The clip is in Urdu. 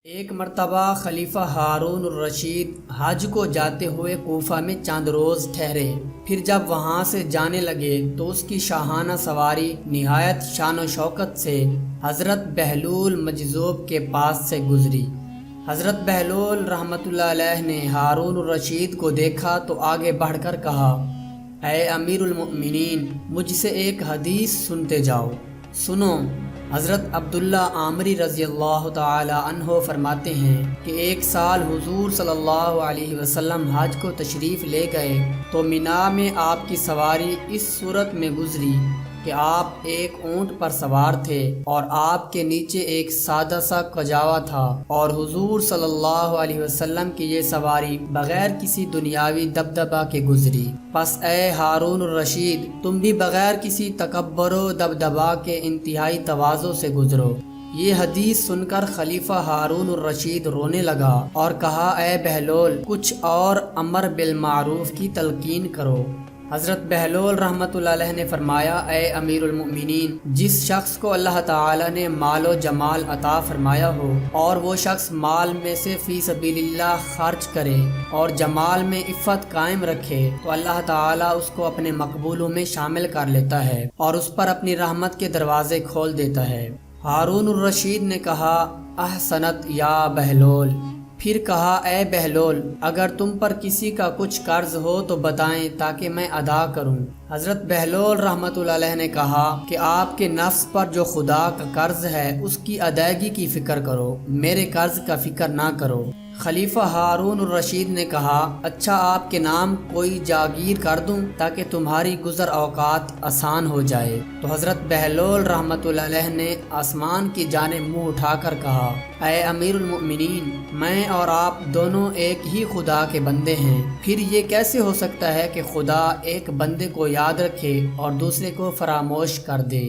ایک مرتبہ خلیفہ ہارون الرشید حج کو جاتے ہوئے کوفہ میں چند روز ٹھہرے۔ پھر جب وہاں سے جانے لگے تو اس کی شاہانہ سواری نہایت شان و شوکت سے حضرت بہلول مجذوب کے پاس سے گزری۔ حضرت بہلول رحمۃ اللہ علیہ نے ہارون الرشید کو دیکھا تو آگے بڑھ کر کہا، اے امیر المؤمنین، مجھ سے ایک حدیث سنتے جاؤ۔ سنو۔ حضرت عبداللہ عامری رضی اللہ تعالی عنہ فرماتے ہیں کہ ایک سال حضور صلی اللہ علیہ وسلم حج کو تشریف لے گئے تو مینا میں آپ کی سواری اس صورت میں گزری کہ آپ ایک اونٹ پر سوار تھے اور آپ کے نیچے ایک سادہ سا کجاوا تھا، اور حضور صلی اللہ علیہ وسلم کی یہ سواری بغیر کسی دنیاوی دبدبہ کے گزری۔ پس اے ہارون الرشید، تم بھی بغیر کسی تکبر و دبدبہ کے انتہائی تواضع سے گزرو۔ یہ حدیث سن کر خلیفہ ہارون الرشید رونے لگا اور کہا، اے بہلول، کچھ اور امر بالمعروف کی تلقین کرو۔ حضرت بہلول رحمۃ اللہ علیہ نے فرمایا، اے امیر المؤمنین، جس شخص کو اللہ تعالی نے مال و جمال عطا فرمایا ہو اور وہ شخص مال میں سے فی سبیل اللہ خرچ کرے اور جمال میں عفت قائم رکھے تو اللہ تعالی اس کو اپنے مقبولوں میں شامل کر لیتا ہے اور اس پر اپنی رحمت کے دروازے کھول دیتا ہے۔ ہارون الرشید نے کہا، احسنت یا بہلول۔ پھر کہا، اے بہلول، اگر تم پر کسی کا کچھ قرض ہو تو بتائیں تاکہ میں ادا کروں۔ حضرت بہلول رحمۃ اللہ علیہ نے کہا کہ آپ کے نفس پر جو خدا کا قرض ہے اس کی ادائیگی کی فکر کرو، میرے قرض کا فکر نہ کرو۔ خلیفہ ہارون الرشید نے کہا، اچھا آپ کے نام کوئی جاگیر کر دوں تاکہ تمہاری گزر اوقات آسان ہو جائے۔ تو حضرت بہلول رحمۃ اللہ علیہ نے آسمان کی جانب منہ اٹھا کر کہا، اے امیر المؤمنین، میں اور آپ دونوں ایک ہی خدا کے بندے ہیں، پھر یہ کیسے ہو سکتا ہے کہ خدا ایک بندے کو یاد رکھے اور دوسرے کو فراموش کر دے؟